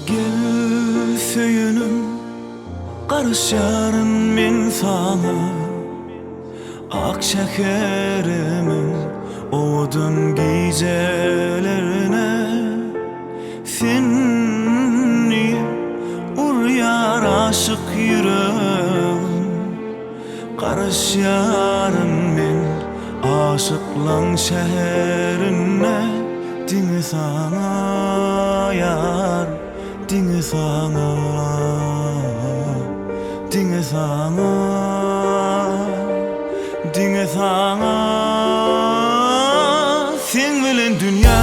Gel söyünüm, karışarın men sana. Ak şekerimin odun gecelerine. Seni uryar aşık yüreğim. Karışarın men aşıklan şehrine. Dini sana yar, dini sana, dini sana, dini sana. Sen bilen dünya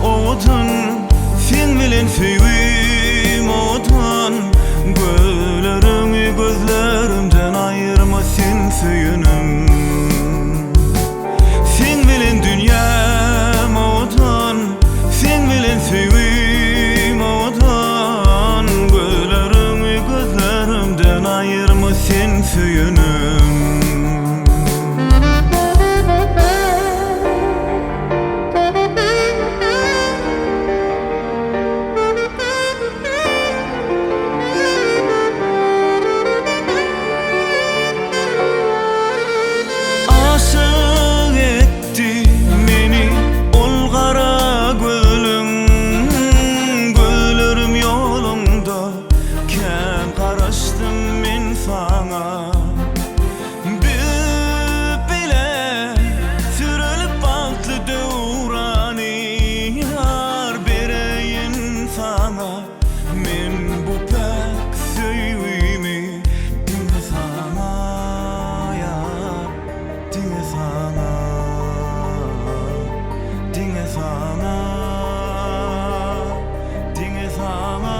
odun, sen bilen sevim odun. Gözlerimi gözlerimden ayırma sen söyünüm. Sen bilen dünya sevim odan. Gözlerimi gözlerimden ayırma sen söyünüm. Aşık etti beni ol kara gölüm. Karıştım ben sana. Bile sürülüp baktı devrani. Yar bereyin sana. Men bu pek sevimi. Dinle sana yar, dinle sana, dinle sana, dinle sana.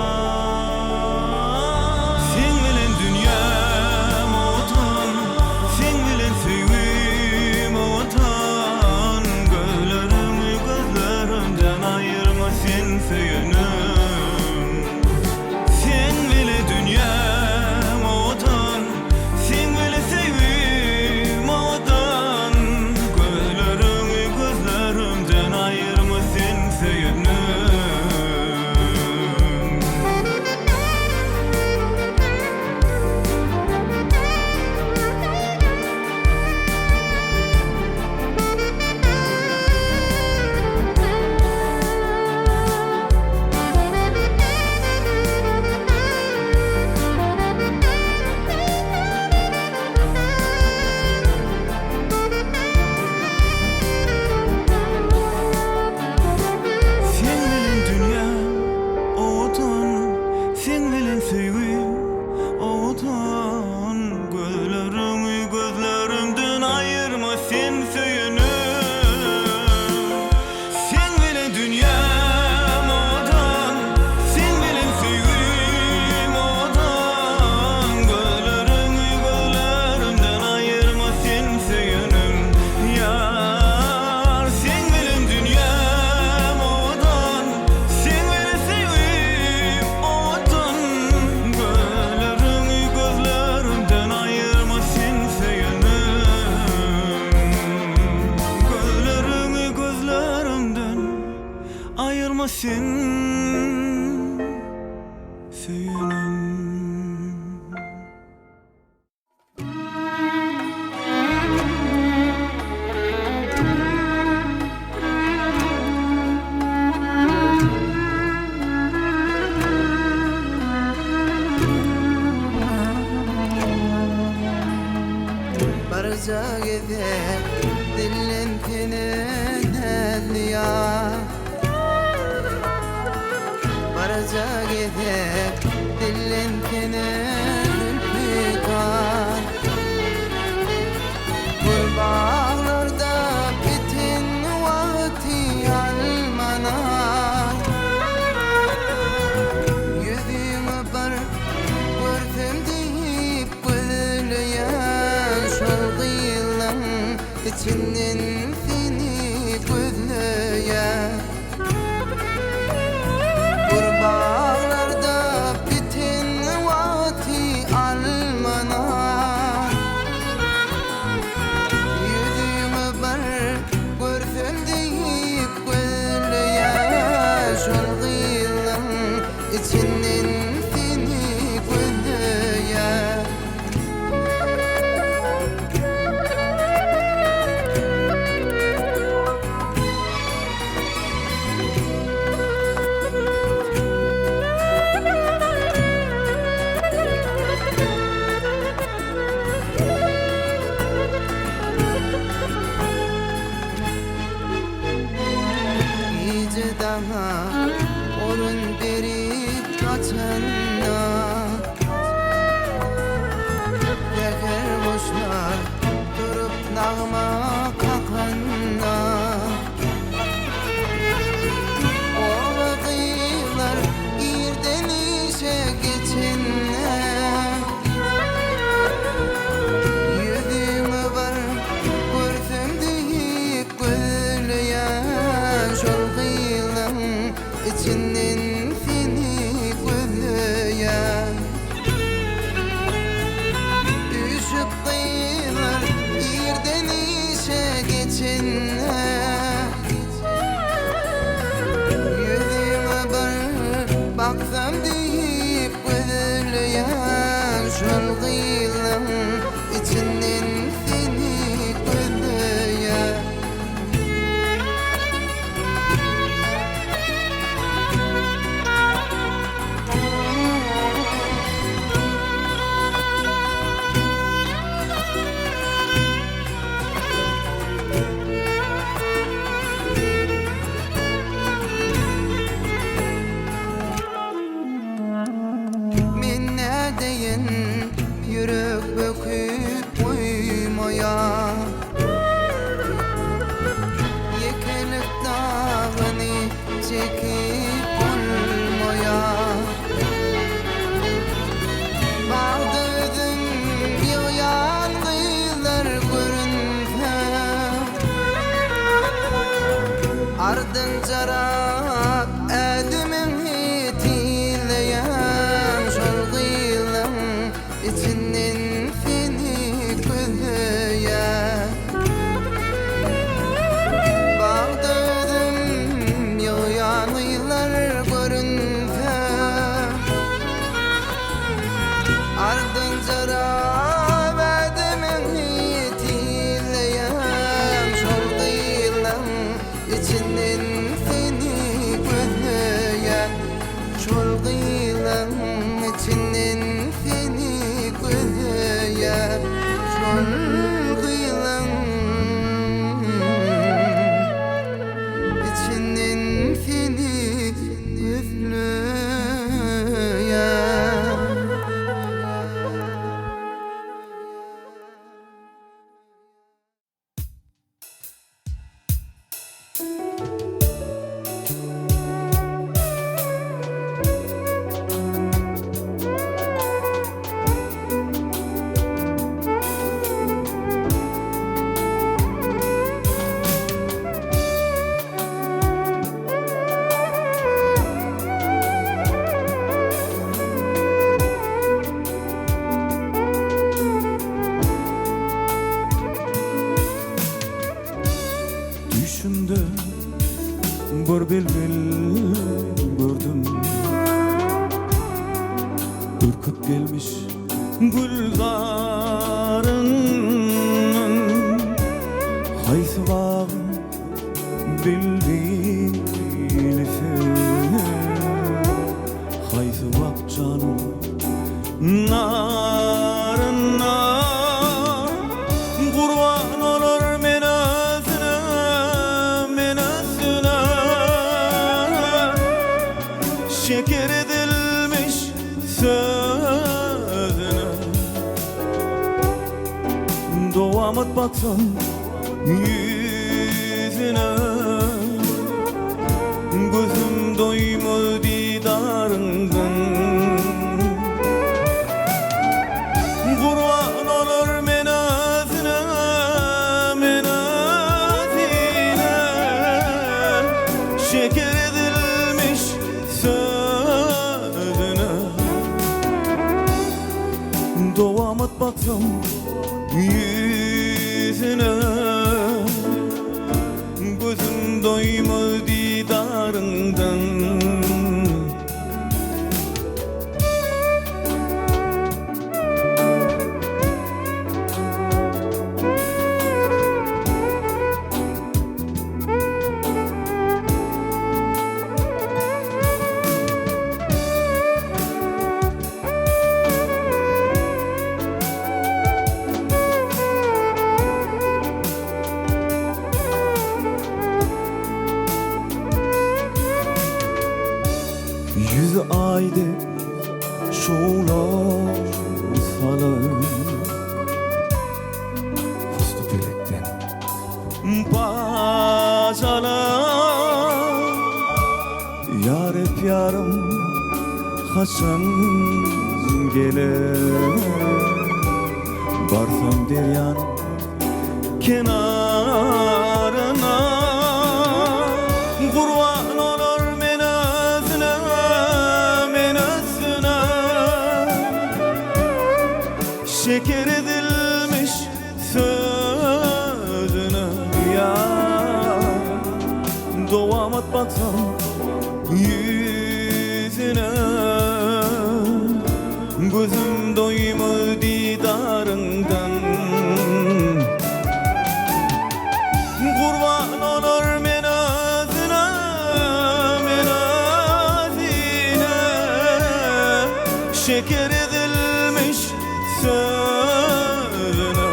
Gözlerimi gözlerimden ayırma sen söyünüm. Sen bilen dünyam odan, sen bilen sevgilim odan. Gözlerimi gözlerimden ayırma sen söyünüm. Yar sen bilen dünyam odan, sen bilen sevgilim odan. Gözlerimi gözlerimden ayırma sen söyünüm. Gözlerimi gözlerimden ayırma sen söyünüm. Barca gider dilin tinin ya. Barca gider dilin tinin fikar. Kurbağalarda bitin vakti almanar. Yüzümü bir görsem deyip gözleyen şolgıylan içinden seni gözleyen. Kurbağalarda bitin sana orun berip kaçanna Beker boşlar durup nağma kakanna O vakılar irden işe geçinne Yüzüme var görsem deyip gözleyen Şol kıyılan içinden seni gözleyen Üşüp kıyılar irden işe geçinne Yüzüme var baksam deyip gözleyen Şol kıyılan içinden seni gözleyen Men ne deyin yürek böküp koymaya Yekelik dağını çekip olmaya Bağdadım yoyan kıyılar görünse Ardıncarak edimin hitileyen Şol kıyılan içinden seni gözleyen Bağdadım yoyan kıyılar görünse Ardıncarak edimin hitileyen Şol kıyılan içinden seni gözleyen Şol kıyılan içinden seni gözleyen Şol kıyılan içinden seni gözleyen Düşümde bir bilbil gördüm Ürküp gelmiş güldarın Haysı bağım bilbilse Haysı bak canım narına Kurban olur menasına Şeker edilmiş sözüne Doğamat baksam yüzüne Gözüm doymur didarından Kurban olur menazine Şeker edilmiş sözüne Doğamat baksam yüzüne Gözüm doymur didarından Yüzü aydı şoğlar salır Fıstık felekten pacalar Yar hep yarım haçan gelir Barsam deryanın kenarına Kurban olur men özüne, men özüne Şeker edilmiş sözüne ya Doğamat baksam yüzüne Gözüm doymur didarından Kurban olur men özüne, men özüne Şeker edilmiş sözüne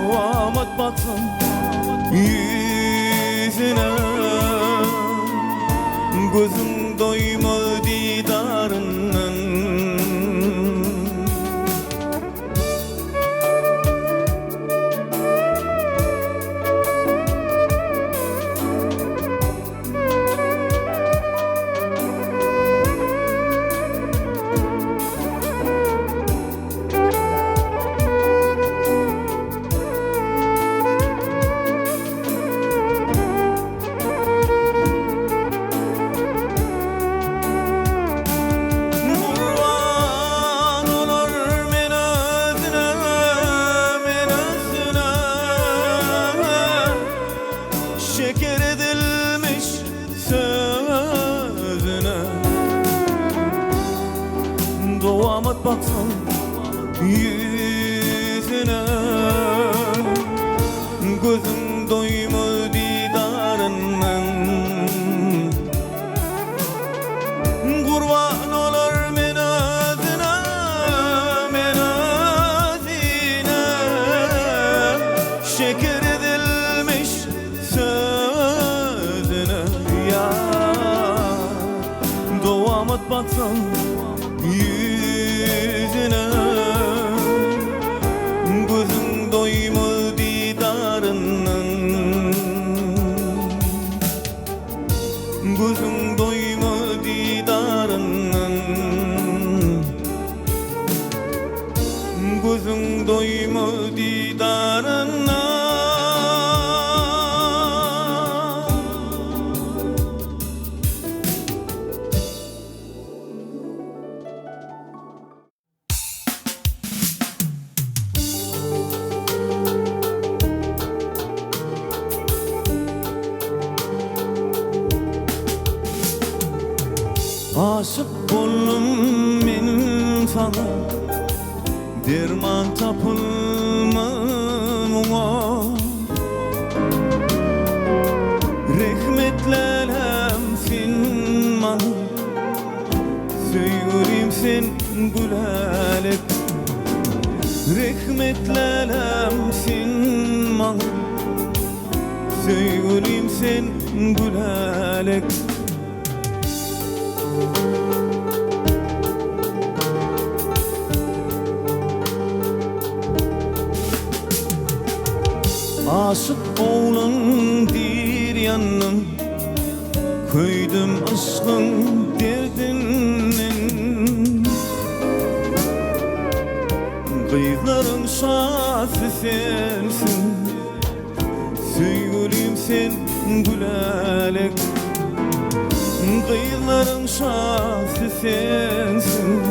Doğamat baksam yüzüne Gözüm doymur didarından Şeker edilmiş sözüne Doğamat baksam yüzüne Gözüm doymur didarından Kurban olur men özüne, men özüne Şeker edilmiş sözüne ya Doğamat baksam yüzüne Gözüm doymur didarından Gözüm doymur didarından Gözüm doymur didarından Aşık boldum men sana Derman tapılmama Rahmetlerim sen bana Söyleyeyim sen gülelik Rahmetlerim sen bana Söyleyeyim sen gülelik Aşık oğlan dir yanım Köydüm aşkın derdinden Kıyıkların şahsı sensin Söyleyeyim sen gülelik Kıyıkların şahsı sensin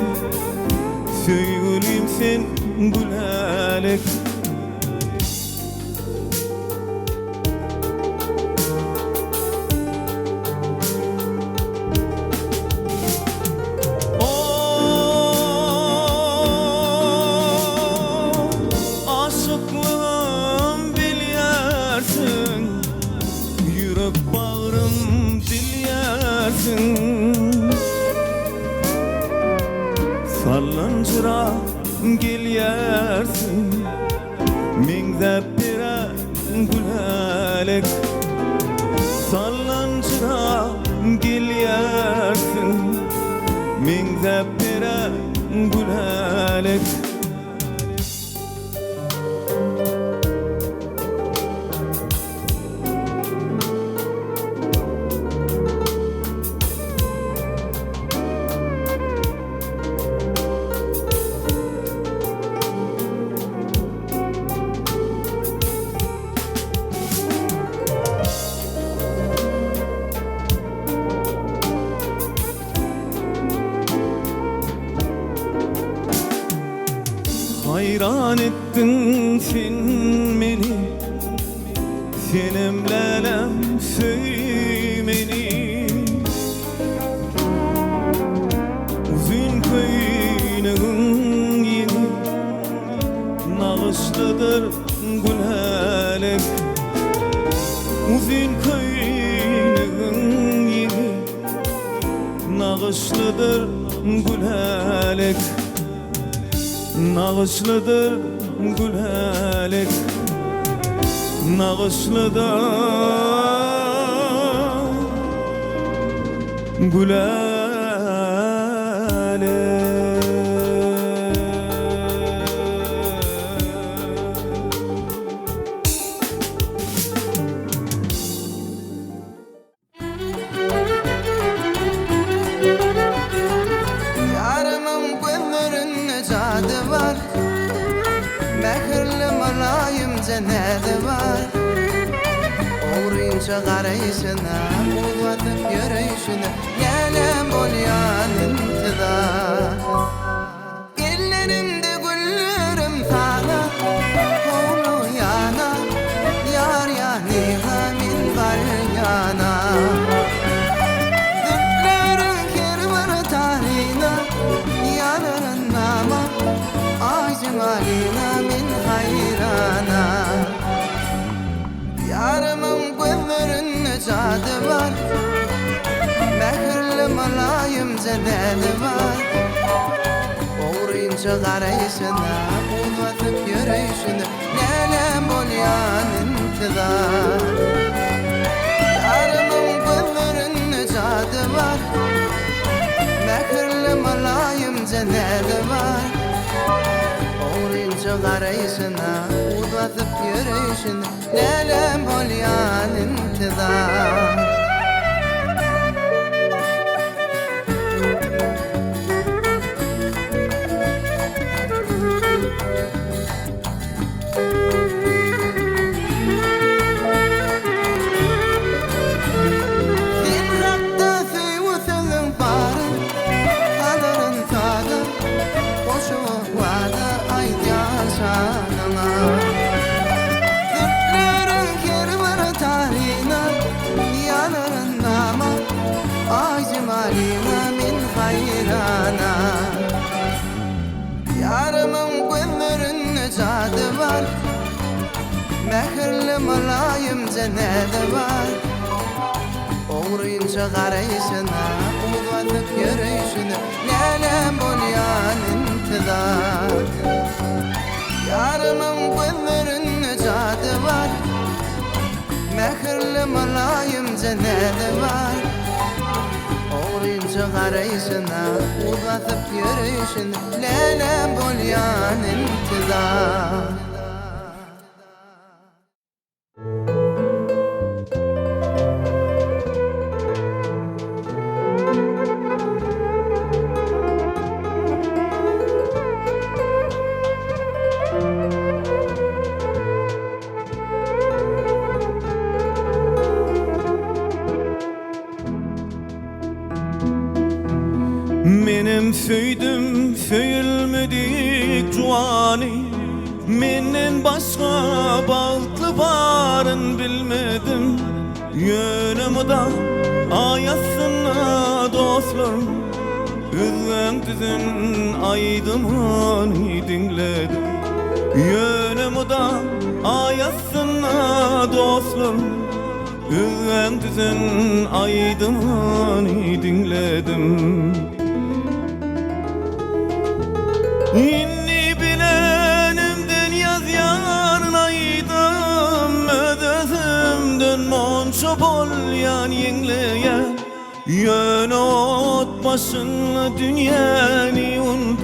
Söyleyeyim sen gülelik Sallançıra gelyersin Mingde bire gülelik Sallançıra gelyersin Mingzep bire gülelik hayran ettin sen beni, senimlelem söymeni. Uzun köynüğün yeni, nağışlıdır gülelik. Uzun köynüğün yeni, nağışlıdır gülelik. Nağışlıdır gülelik, nağışlıdır gülelik. Yarımın gözlerinde cadı var, mehirli mulayim cennet var. Uğrayınca karayışına, uzatıp yürüyüşüne, gelem olyan intizar. Ellerimde güllerim sana, oğlu yana, yar yani hamin var yana. Zütlerin kervar tarihine, yanarın nama, ağacım alina min hayrana. Yarımın gözlerinde cadı var, mehirli mulayim cennet var. Uğrayınca karayışına, uzatıp yürüyüşüne, nelem olyan intizar. Yarımın gözlerinde cadı var, mehirli mulayim cennet var. Uğrayınca karayışına, uzatıp yürüyüşüne, nelem olyan intizar. Sen hakta sevusuzun barın, alırın tadı, boşu vada aydan şanına. Zütlerin kervar tarihine, yanarın nama, ağacım alina min hayrana. Yarımın gözlerinde cadı var, mehirli mulayim cennet var. Uğrayınca karayışına, uzatıp yürüyüşüne, nelem olyan intizar. Yarımın gözlerinde cadı var, mehirli mulayim cennet var. Uğrayınca karayışına, uzatıp yürüyüşüne, nelem olyan intizar. Menim söydüm söyülmedik cuvani, menden başka bağlı barın bilmedim. Yönümü da ayasına dostlarım, üzgün tüzün aydımını dinledim. Yönümü da ayasına dostlarım, üzgün tüzün aydımını dinledim. İnni bilenimden yaz yarınaydım, ödözümdün monço bol yan yengleye. Yön ot başınla dünyanı undu.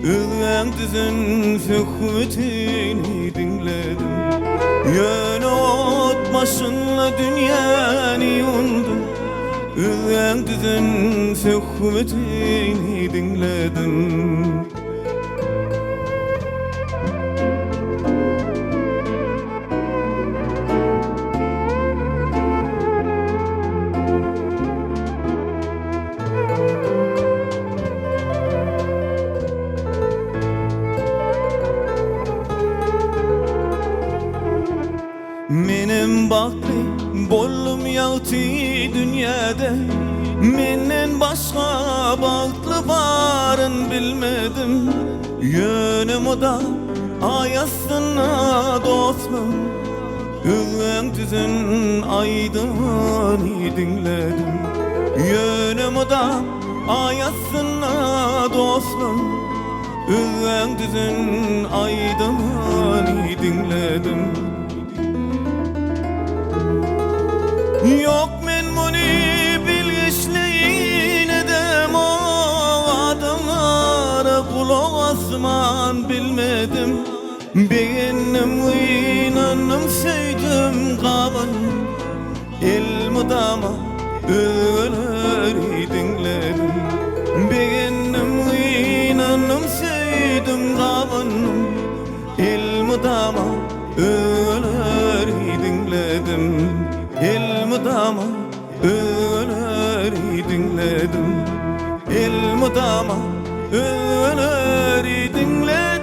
Ülgen düzün söhbetini dinledim. Yön ot başınla dünyanı undu. Ülgen düzün söhbetini dinledim. Menem bakli bollum yağtı dünyada. Menden başka baktlı barın bilmedim. Yönüm o da ayasına dostum. Ülgen tüzün aydın'ı dinledim. Yönüm o da ayasına dostum. Ülgen tüzün aydın'ı dinledim. Yok men bunu bilgiçleyin edem. O adamlara kulak asman bilmedim. Beğendim inandım sevdim kaban. İlmudama ölüleri dinledim. Beğendim inandım sevdim kaban. İlmudama ölüleri dinledim. İlmudama ölüleri dinledim. İlmudama ölüleri dinledim.